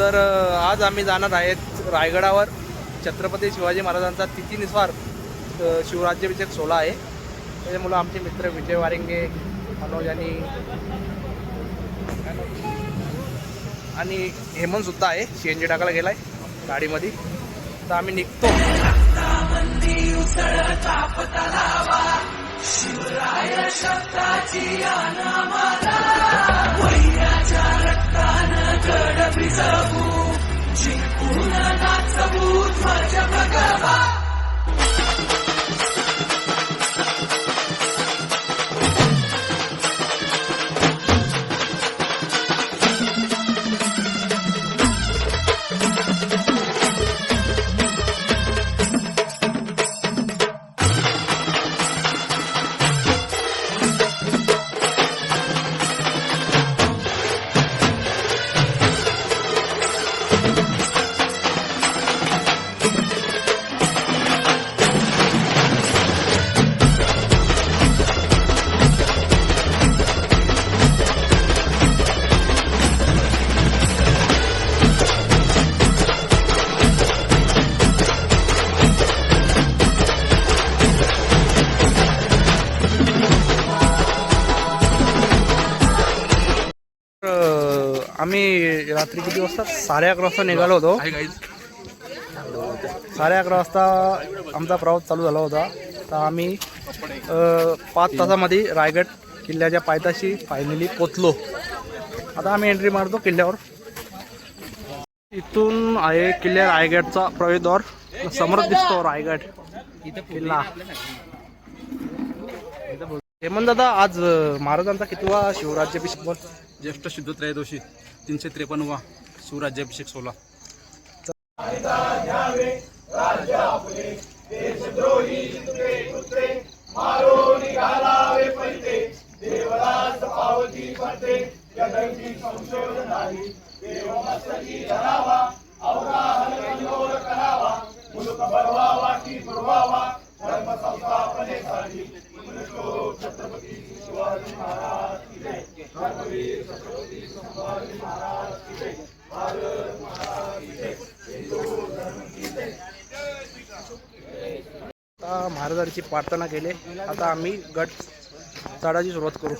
तर आज आम्ही जाणार आहेत रायगडावर. छत्रपती शिवाजी महाराजांचा तिथीनुसार शिवराज्याभिषेक सोहळा आहे. त्याच्यामुळं आमचे मित्र विजय वारिंगे, मनोज आणि हेमंत सुद्धा आहे. CNG टाकायला गेलाय गाडीमध्ये. तर आम्ही निघतो. शिवराय शब्दाची अनामाला वैराच्या रक्तानं गड भिजवू जिंकून नाचवू ध्वज भगवा. आम्ही रात्री किती वाजता 11:30 वाजता निघालो होतो. 11:30 वाजता आमचा प्रवास चालू झाला होता. तर आम्ही 5 तासामध्ये रायगड किल्ल्याच्या पायथ्याशी फायनली पोचलो. आता आम्ही एंट्री मारतो किल्ल्यावर. इथून आहे किल्ल्या रायगडचा प्रवेशद्वार. समोर दिसतो रायगड किल्ला. हेमंत दादा, आज महाराजांचा कितवा शिवराज्याभिषेक बोल? ज्येष्ठ शुद्ध त्रयोदशी 353वा शिवराज्याभिषेक सोहळा. महाराजांची प्रार्थना केली. आता आम्ही गड चढायची सुरुवात करू.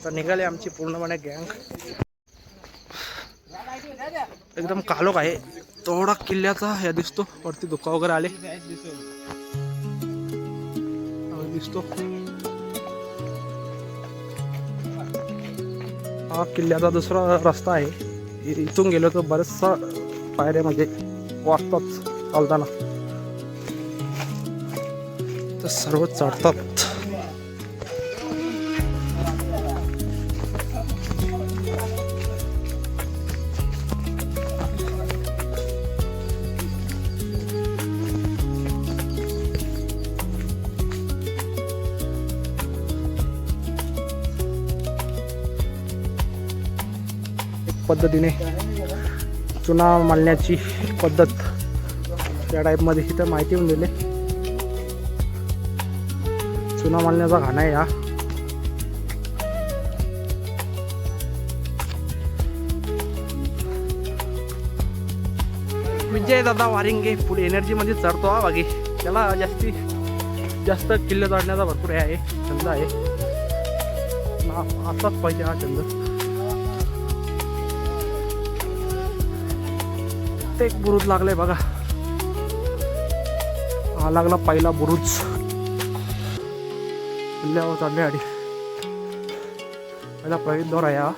तर निघाले आमची पूर्णपणे गँग. एकदम कालोख आहे. थोडा किल्ल्याचा हे दिसतो. वरती धुका वगैरे आले दिसतो. हा किल्ल्याचा दुसरा रस्ता आहे. इथून गेलो तर बरेचसा पायऱ्या म्हणजे वाचतात चालताना. तर सर्व चढतात. पद्धतीने चुना मांडण्याची पद्धत त्या टाईपमध्ये इथं माहिती होऊन दिली. चुना मांडण्याचा घाणा आहे हा. विजय दादा वारिंगे पुढे एनर्जी मध्ये चढतो हा बाकी. त्याला जास्त किल्ले चढण्याचा भरपूर आहे, छंद आहे. असाच पाहिजे हा छंद. एक बुरुज लागलाय बघा. हा लागला पहिला बुरुज किल्ल्यावर चढण्यासाठी. पहिला प्रवेशद्वार आहे हा.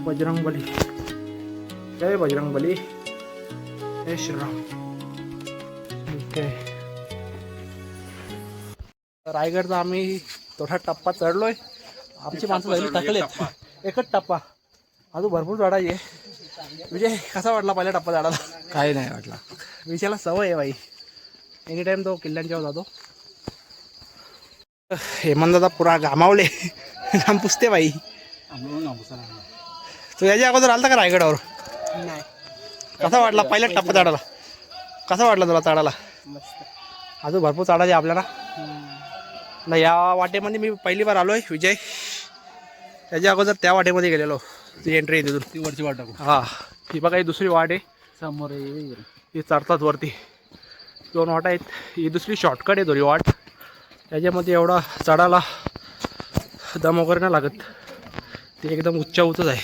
बजरंगबली, जय बजरंगबली, जय श्रीराम. ओके, रायगडचा आम्ही थोडा टप्पा चढलोय. आमची माणसं झाली टाकलेत. एकच टप्पा, अजून भरपूर चढायचे. विजय, कसा वाटला पहिला टप्पा चढायला? काही नाही वाटला. विजयाला सवय आहे बाई. एनी टाइम तो किल्ल्यांच्यावर जातो. हेमंत दादा पुरा घामावले. घाम पुसते बाई. तू याच्या अगोदर आलता का रायगडावर? नाही. कसा वाटला पहिला टप्पा चढायला? कसा वाटला तुला चढायला? अजून भरपूर चढायचे आपल्याला. ना या वाटेमध्ये मी पहिली बार आलोय विजय. याच्या अगोदर त्या वाटेमध्ये गेलेलो, ती एंट्री आहे तिथून. ती वरची वाट टाकू. हा, ही बघा ही दुसरी वाट आहे. समोर ही चढतात वरती, 2 वाटा आहेत. ही दुसरी शॉर्टकट आहे थोडी वाट. त्याच्यामध्ये एवढा चढायला दम वगैरे नाही लागत, ते एकदम उंचच आहे.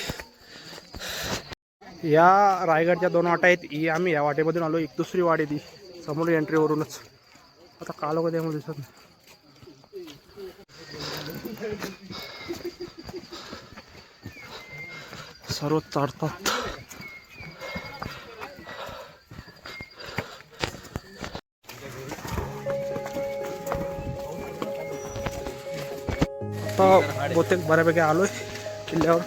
या रायगडच्या 2 वाटा आहेत. ही आम्ही या वाटेमधून आलो. एक दुसरी वाट आहे ती समोर एंट्रीवरूनच. आता का लोक त्यामध्ये दिसत नाही. सर्व चढतात. आता बहुतेक बऱ्यापैकी आलोय किल्ल्यावर.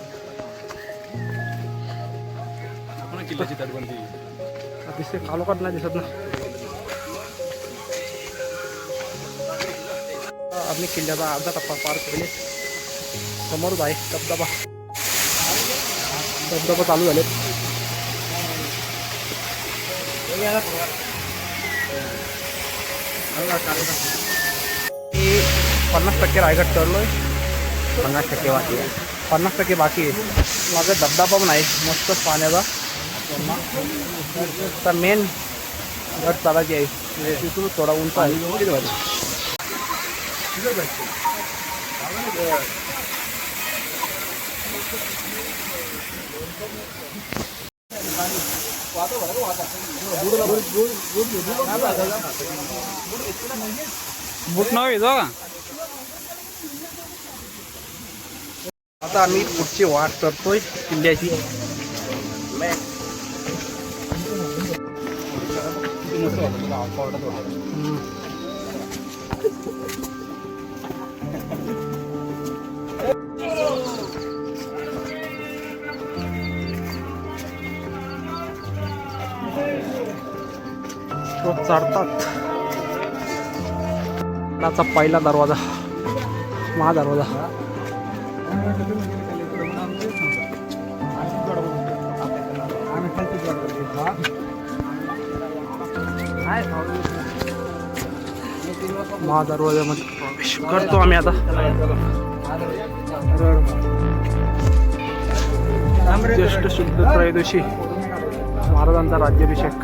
किल्ल्याची तटबंदी. दिसते कालोखात नाही दिसत ना. आम्ही किल्ल्याचा अर्धा टप्पा पार केले. समोरच आहे धबधबा. धबधबा चालू झाले. मी 50% रायगड चढलोय. 50% बाकी आहे. 50% बाकी आहे. माझा धबधबा पण आहे मस्त पाण्याचा. तर मेन गड चालायची आहे, तिथून थोडा उंच आहे. बुट नाव येतो का? आता आम्ही पुढची वाट करतोय किल्ल्याची. चढतात. त्याचा पहिला दरवाजा, महादरवाजा. महादरवाज्यामध्ये प्रवेश करतो आम्ही आता. ज्येष्ठ शुद्ध त्रयोदशी महाराजांचा राज्याभिषेक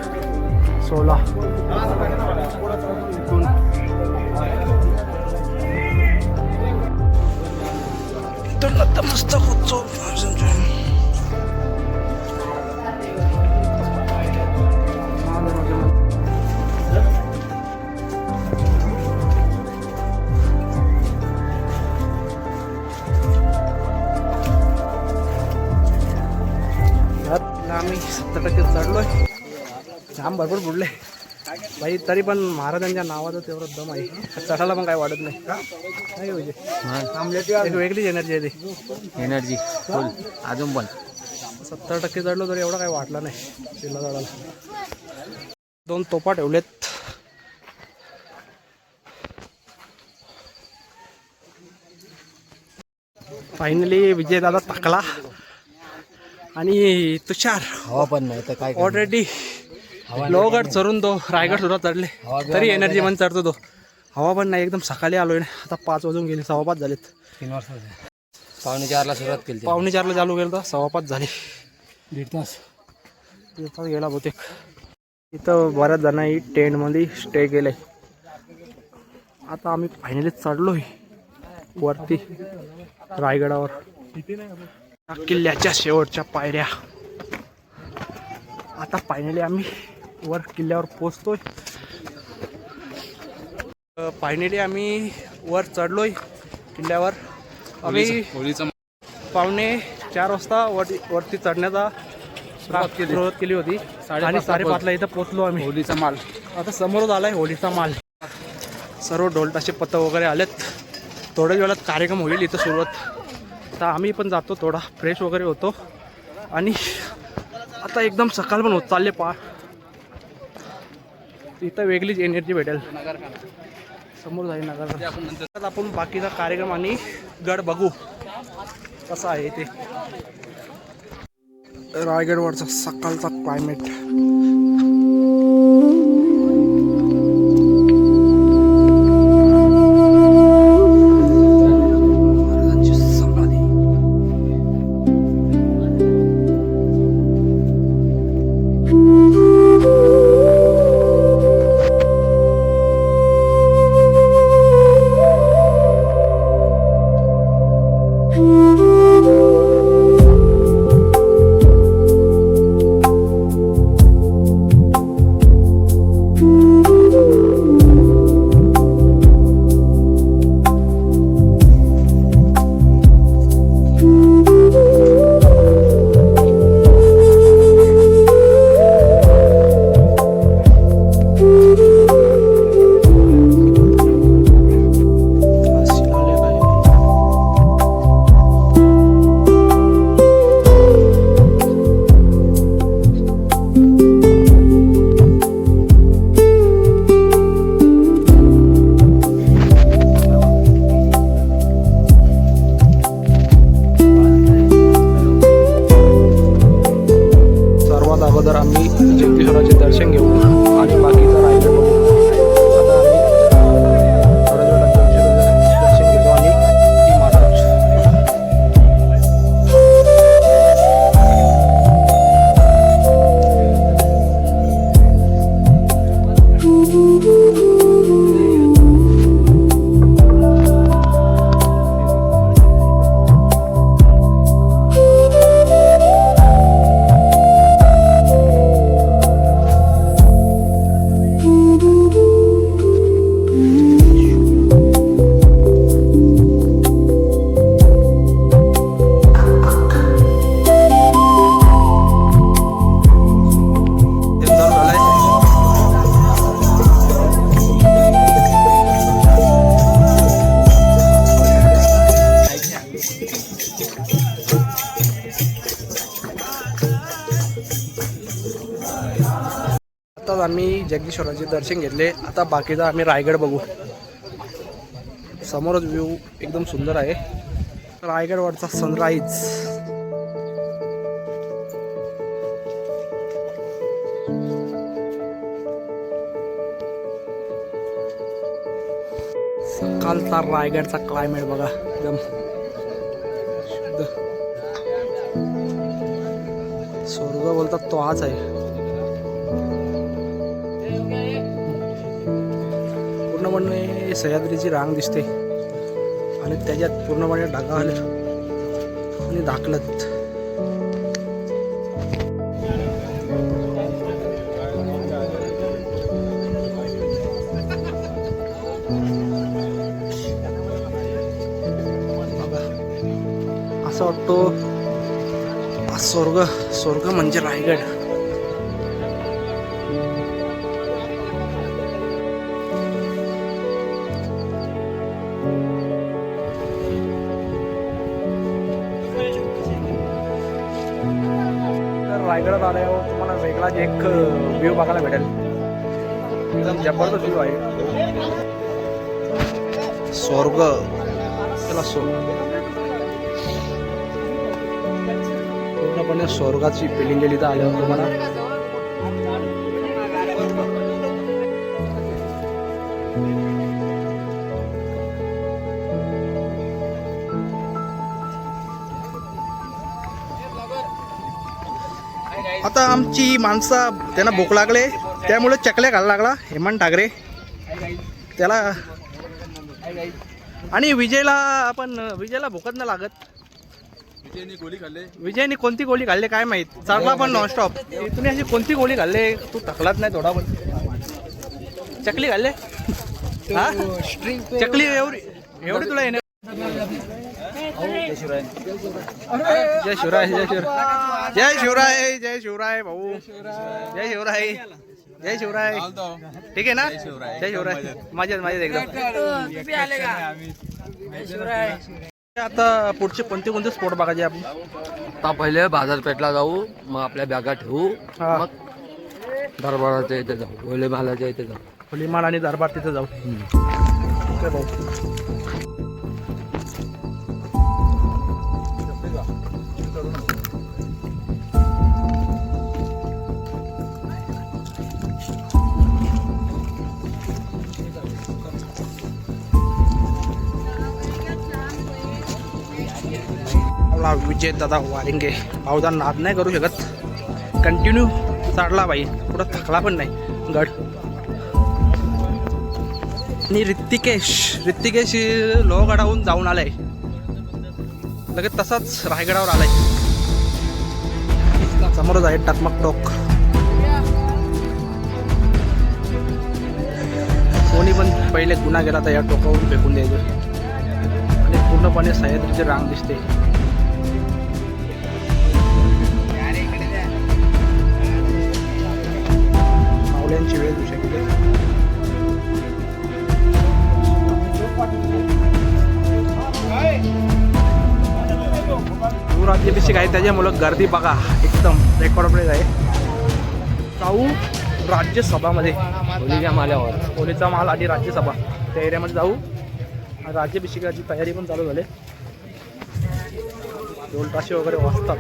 16. इथून नतमस्तक होतो. आम्ही 70% चढलोय. जाम भरपूर बुडले भाई, तरी पण महाराजांच्या नावाचं तेवढं दम आहे. चढायला पण काय वाटत नाही. नाही म्हणजे एक वेगळीच एनर्जी आहे ती. एनर्जी फुल अजून पण. 70% चढलो तरी एवढं काही वाटलं नाही तिला चढायला. 2 तोफा ठेवलेत. फायनली विजयदादा टाकला आणि तुषार हवा पण नाही तर काय ऑलरेडी लोहगड चढून तो रायगड सुद्धा चढले, तरी एनर्जी मन चढतो तो. हवा पण नाही. एकदम सकाळी आलोय ना. आता 5 वाजून गेले, 5:15 झालेत. 3 वर्ष 4:45 सुरुवात केली. 4:45 चालू केलं तर 5:15 झाले. 1.5 तास गेला बहुतेक. इथं बऱ्याच जणांनी टेंटमध्ये स्टे केलंय. आता आम्ही फायनली चढलोय वरती रायगडावर. किल्ल्याच्या शेवटच्या पायऱ्या. आता फायनली आम्ही वर किल्ल्यावर पोचतोय. फायनली आम्ही वर चढलोय किल्ल्यावर. आम्ही होळीचा 3:45 वाजता वरती चढण्याचा सुरुवात केली होती आणि 5:30ला इथं पोचलो आम्ही. होळीचा माल आता समोरच आलाय होळीचा माल. सर्व ढोलताशे पत्त वगैरे आलेत. थोड्याच वेळात कार्यक्रम होईल इथं सुरुवात. तर आम्ही पण जातो, थोडा फ्रेश वगैरे होतो आणि आता एकदम सकाळ पण होत चालले पा. इथं वेगळीच एनर्जी भेटेल. समोर जाईल नगर. आपण बाकीचा कार्यक्रम आणि गड बघू कसा आहे ते. रायगडवरचा सकाळचा क्लायमेट. आत्ताच आम्ही जगदीश्वराचे दर्शन घेतले. आता बाकीचा आम्ही रायगड बघू. समोरच व्ह्यू एकदम सुंदर आहे. रायगडवरचा सनराईज. सकाळचा रायगडचा क्लायमेट बघा एकदम शुद्ध. स्वर्ग बोलतात तो हाच आहे. पूर्णपणे सह्याद्रीची रांग दिसते आणि त्याच्यात पूर्णपणे ढगाळ आणि दाखलत. असं वाटतो स्वर्ग स्वर्ग म्हणजे रायगड. तर रायगडात आल्यावर तुम्हाला वेगळाच एक व्ह्यू बघायला भेटेल. एकदम जबरदस्त व्ह्यू आहे. स्वर्ग त्याला पूर्णपणे स्वर्गाची फिलिंग गेली तर आल्यावर तुम्हाला. आता आमची माणसं त्यांना भूक लागले त्यामुळे चकल्या घालायला लागला हेमंत ठाकरे त्याला. आणि विजयला भूकच नाही लागत. विजयने कोणती गोळी खाल्ले काय माहित. चढला पण नॉनस्टॉप. तुम्ही अशी कोणती गोळी खाल्ले तू थकलाच नाही थोडा पण. चकली खाल्ले हा चकली एवढी तुला येणे. जय शिवराय जय शिवराय जय शिवराय जय शिवराय भाऊ जय शिवराय जय शिवराय. ठीक आहे ना जय शिवराय. माझ्यात एकदम. आता पुढचे कोणते स्पॉट बघायचे आपण. आता पहिले बाजारपेठला जाऊ, मग आपल्या बॅगा ठेवू, मग दरबाराच्या इथे जाऊ, होलेमालाच्या इथे जाऊ. होलीमाल आणि दरबार तिथे जाऊ. ठीक आहे भाऊ. विजय दादा वारिंगे भाऊदा नाद नाही करू शकत. कंटिन्यू चढला बाई पुढं थकला पण नाही गड. आणि ऋत्तिकेश लोहगडाहून जाऊन आलाय लगेच तसाच रायगडावर आलाय. समोरच आहे टकमक टोक. कोणी पण पहिले गुन्हा केला तर या टोकावरून फेकून द्यायचं. आणि पूर्णपणे सह्याद्रीची रांग दिसते. मावल्यांची वेळ होऊ शकते. राज्याभिषेक आहे त्याच्यामुळं गर्दी बघा एकदम रेकॉर्ड आहे. जाऊ राज्यसभामध्ये होलीच्या माल्यावर. होलीचा माल आणि राज्यसभा त्या एरियामध्ये जाऊ. राज्याभिषेकाची तयारी पण चालू झाली. ढोलताशे वगैरे वाजतात.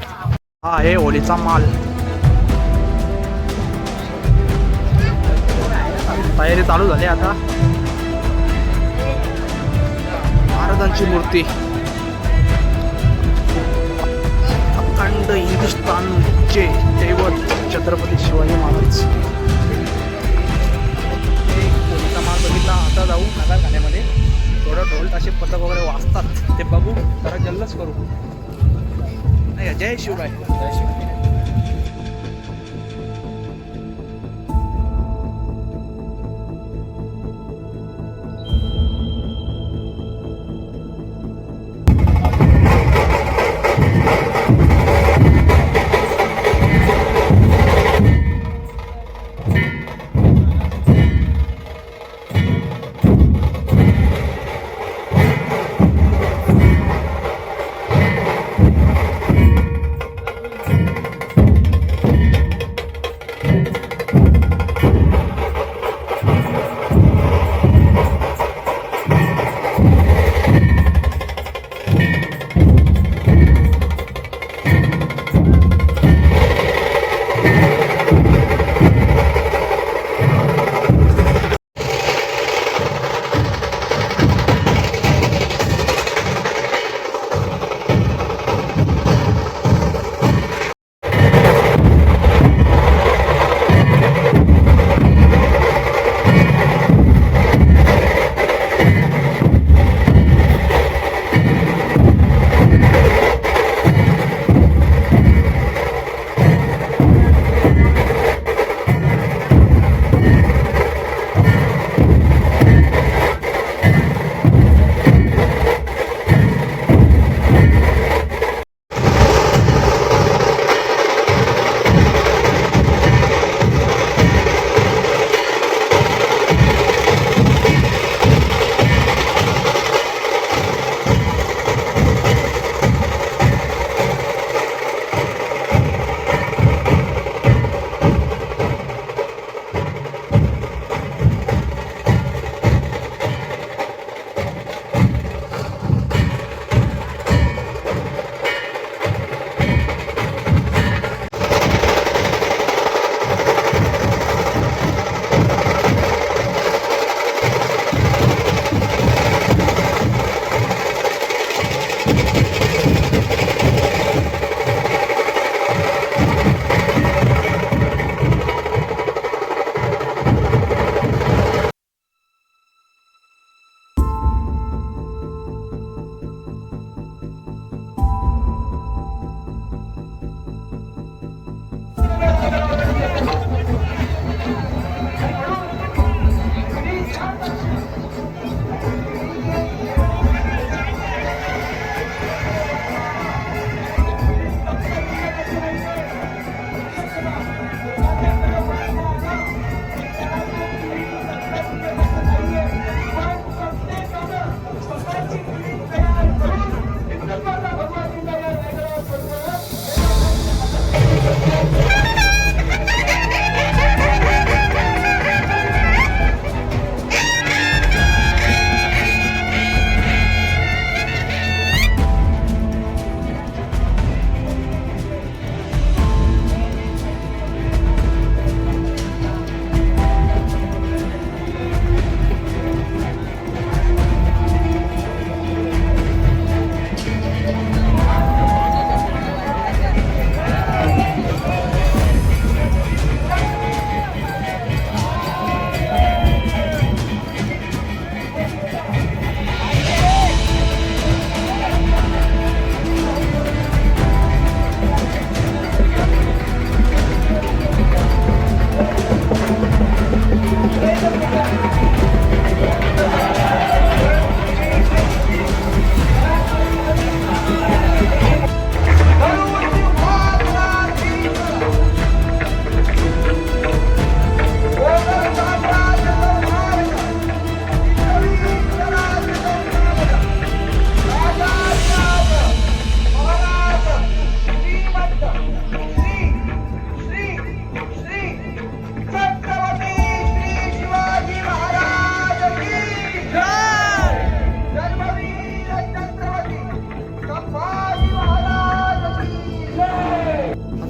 हा आहे होलीचा माल. तयारी चालू झाली आता. महाराजांची मूर्ती अखंड हिंदुस्थानचे दैवत छत्रपती शिवाजी महाराज. होलीचा माल बघितला. आता जाऊ नगरखान्यामध्ये. थोडं ढोल ताशे पथक वगैरे वाजतात ते बघू. जरा जल्लोष करू. नाही जय शिवराय जय शिवराय.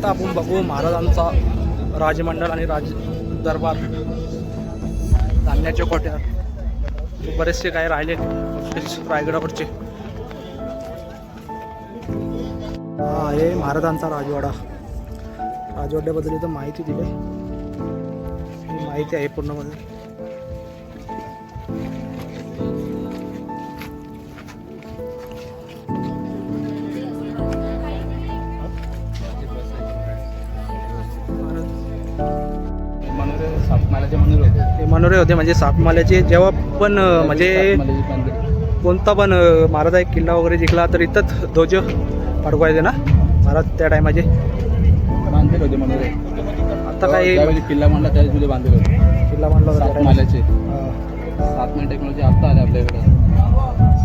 आता आपण बघू महाराजांचा राजमंडळ आणि राज दरबार. धान्याच्या कोट्या बरेचसे काय राहिले रायगडावरचे. हा आहे महाराजांचा राजवाडा. राजवाड्याबद्दल इथं माहिती दिली, ही माहिती आहे पूर्णमध्ये. हे मनोरे होते म्हणजे सातमाल्याचे. जेव्हा पण म्हणजे कोणता पण महाराज एक किल्ला वगैरे जिंकला तर इथंच ध्वज अडकवायचे ना महाराज त्या टायमाचे. बांधलेले होते मनोरे. आता काय किल्ला मांडला त्यावेळेस तुझे बांधलेले होते. किल्ला बांधला होता त्या time. माल्याचे 7 महिने टेक्नॉलॉजी आता आले आपल्याकडे.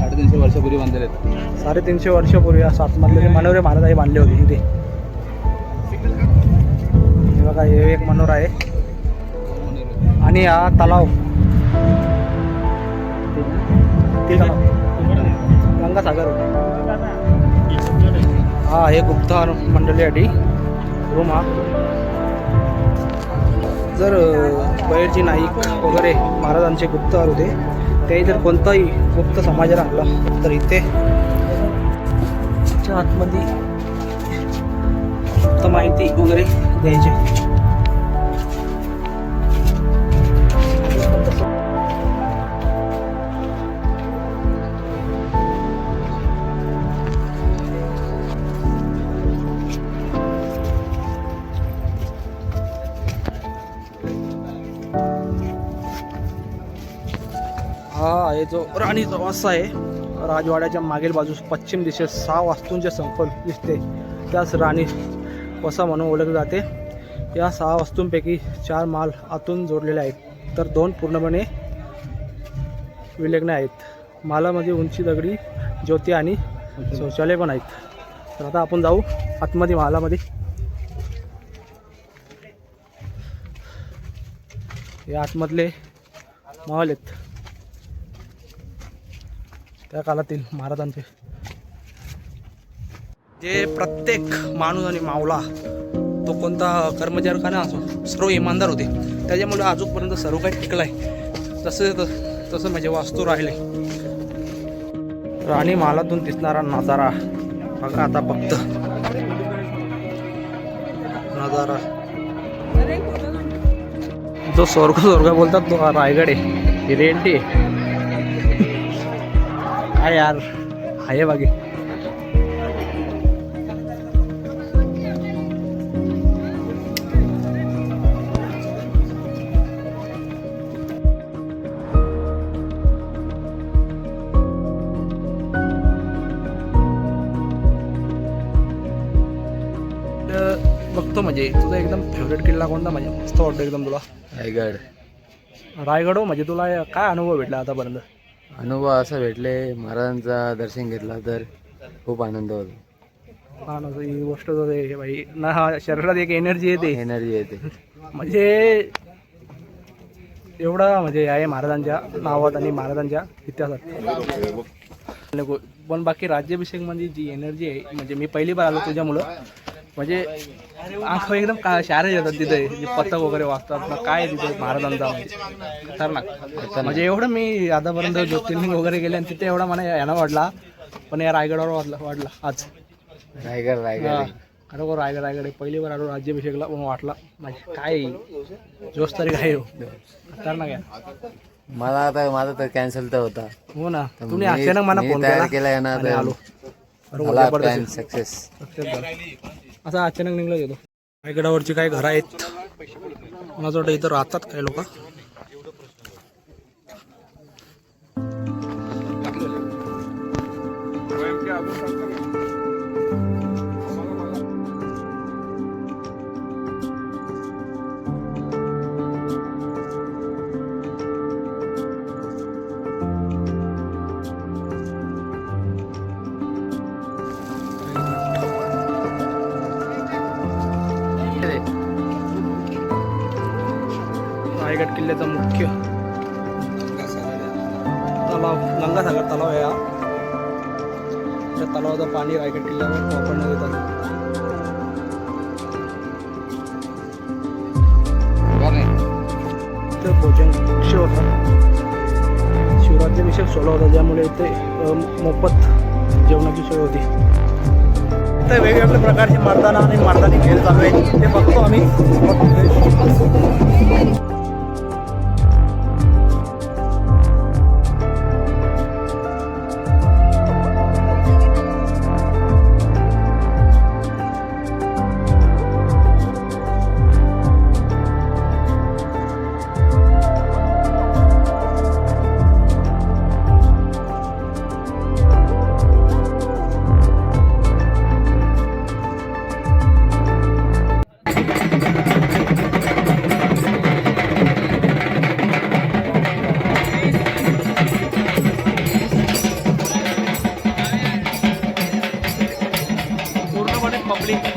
350 वर्षापूर्वी बांधलेले आहेत. 350 वर्षापूर्वी या सातमाल्याचे मनोरे महाराज बांधले होते तिथे. हे बघा हे एक मनोरा आहे आणि हा तलाव ते तलाव गंगासागर. हा हे गुप्तहार मंडळीसाठी रूम. हा जर बहिर्जी नाईक वगैरे महाराजांचे गुप्तहार होते, ते जर कोणताही गुप्त समाज आणला तर इथे आतमध्ये गुप्त माहिती वगैरे द्यायची. हा आहे जो राणीचा वासा आहे. राजवाड्याच्या मागील बाजूस पश्चिम दिशेस 6 वास्तूंचे संकुल दिसते. त्यास राणी वसा म्हणून ओळखले जाते. या 6 वास्तूंपैकी 4 माल आतून जोडलेले आहेत तर 2 पूर्णपणे विलग्न आहेत. मालामध्ये उंची दगडी ज्योती आणि शौचालय पण आहेत. तर आता आपण जाऊ आतमध्ये महालामध्ये. हे आतमधले महल आहेत त्या काळातील महाराजांचे. जे प्रत्येक माणूस आणि मावला तो कोणता कर्मचारी का ना असो सर्व इमानदार होते. त्याच्यामुळे अजूनपर्यंत सर्व काही टिकलं आहे. तसं म्हणजे वास्तू राहिले. राणी महालातून दिसणारा नजारा बघा आता फक्त नजारा. जो स्वर्ग बोलतात तो रायगड आहे. ही रेंटी आहे काय यार आहे बाकी. बघतो म्हणजे तुझा एकदम फेवरेट किल्ला कोणता म्हणजे मस्त वाटतं एकदम तुला? रायगड. रायगड म्हणजे तुला काय अनुभव भेटला आतापर्यंत? अनुभव असं भेटले, महाराजांचा दर्शन घेतला तर खूप आनंद होतो. हा ना ही गोष्ट तर आहे भाई ना. हा शरीरात एक एनर्जी येते. एनर्जी येते म्हणजे एवढा म्हणजे आहे महाराजांच्या नावात आणि महाराजांच्या इतिहासात. पण बाकी राज्याभिषेकमध्ये जी एनर्जी आहे म्हणजे मी पहिली बार आलो तुझ्यामुळं म्हणजे आंख एकदम शारे येतात तिथे. जे पथक वगैरे वाचतात ना काय तिथे महाराजांचा म्हणजे खतरनाक. म्हणजे एवढं मी आतापर्यंत ज्योतिर्लिंग वगैरे गेले आणि तिथे एवढा मला यानं वाढला. पण या रायगडावर वाढला आज. रायगड खरोखर रायगड पहिली बार आलो राज्याभिषेकला पण वाटला म्हणजे काय जोश तरी काय हो खतरनाक आहे. मला आता माझा तर कॅन्सल तर होता. हो ना तुम्ही अचानक मला फोन केला आणि आलो. सक्सेस असा अचानक निघला गेलो. रायगडावरची काय घरं आहेत माझं वाटतं इथं राहतात काय लोक. रायगड किल्ल्याचा मुख्य तलाव गंगासागर तलाव आहे हा. त्या तलावाचं पाणी रायगड किल्ल्यावर वापरण्यात येतात. भोजन विषय होता, शिवराज्याभिषेक सोहळा होता, ज्यामुळे इथे मोफत जेवणाची सोय होती. इथे वेगवेगळ्या प्रकारचे मर्दाना आणि मर्दानी खेळ चालू आहे, ते बघतो आम्ही. पूर्णपणे पब्लिक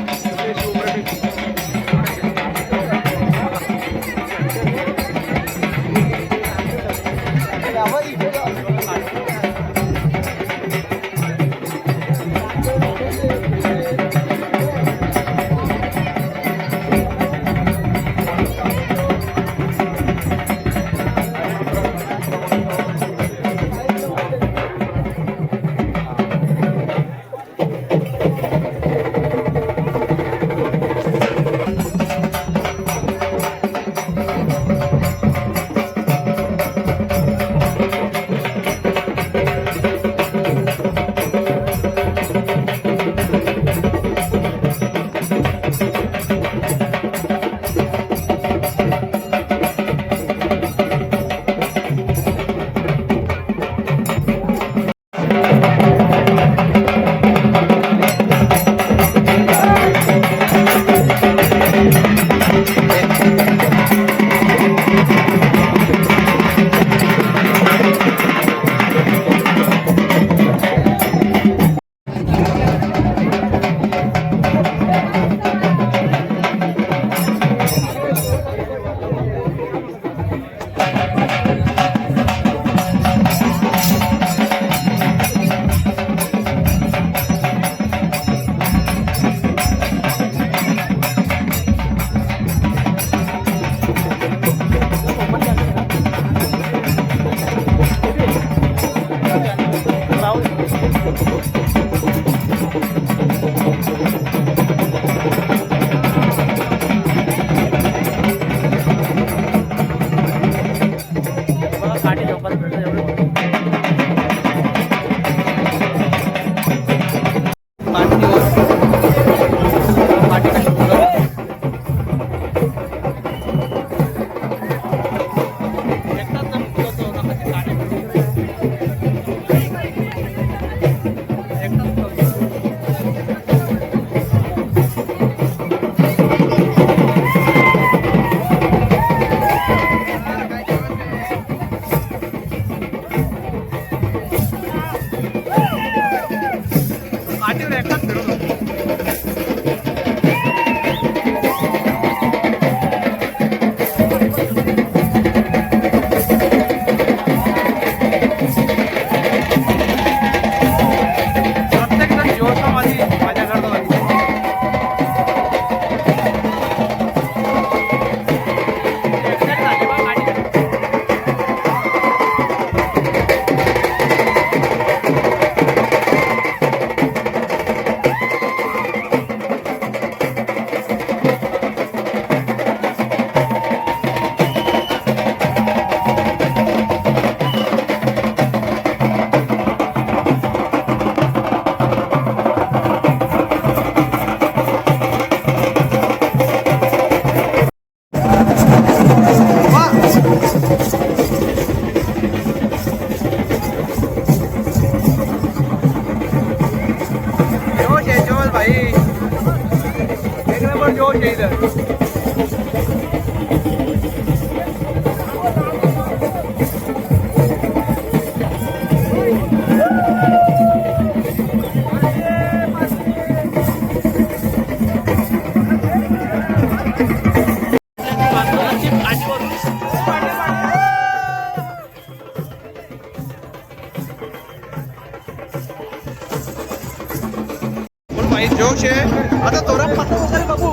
जोश आहे. आता तोरण पत्ता वगैरे बघू,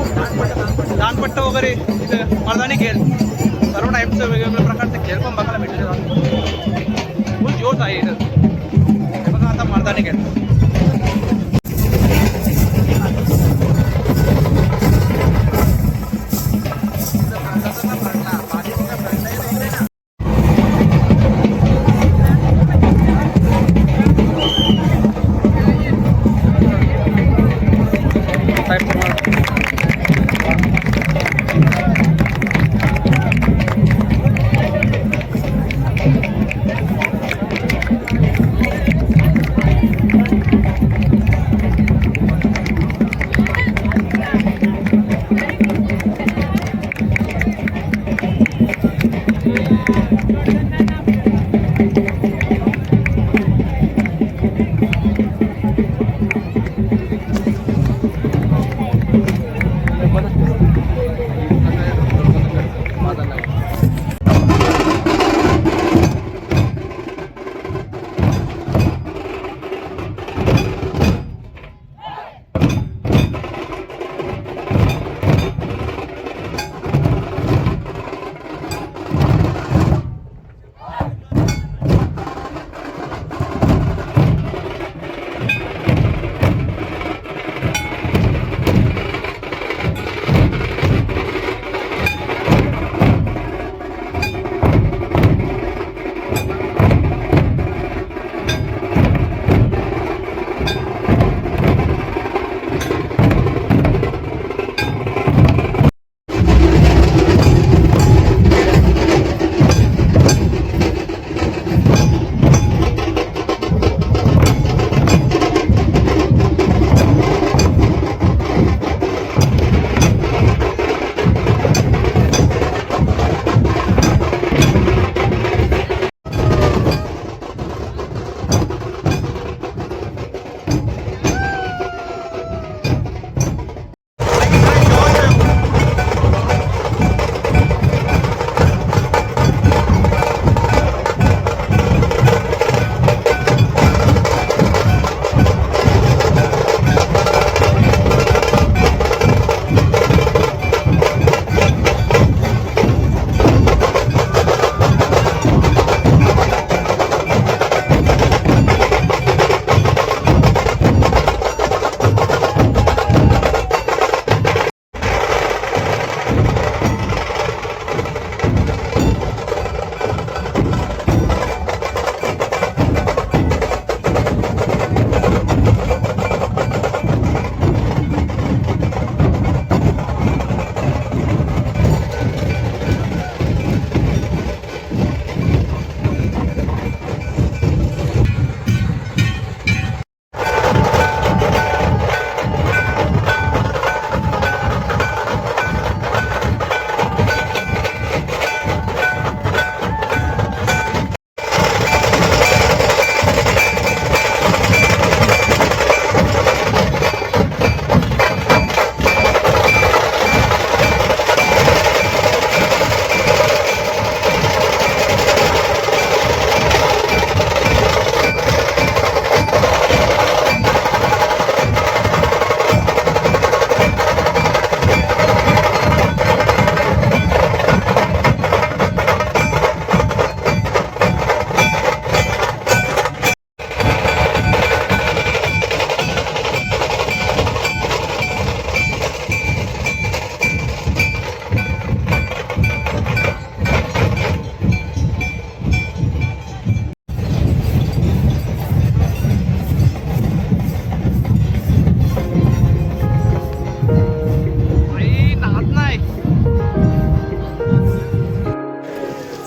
दानपट्टा वगैरे मर्दानी खेळ. सर्व टाईपचे वेगवेगळ्या प्रकारचे खेळ पण बघायला भेटले. फुल जोश आहे इथं. हे बघा आता मर्दानी खेळ.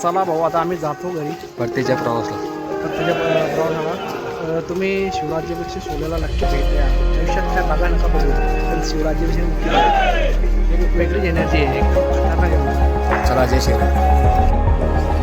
चला भाऊ आता आम्ही जातो घरी. परतीच्या प्रवासला तर त्याच्या प्रवासाला तुम्ही शिवराज्यापेक्षा सोल्याला नक्की भेट द्या. आयुष्यात त्या जागा नका बघू, पण शिवराज्याविषयी नक्की बघा. एक वेगळीच एनर्जी आहे. चला जय श्रीराम.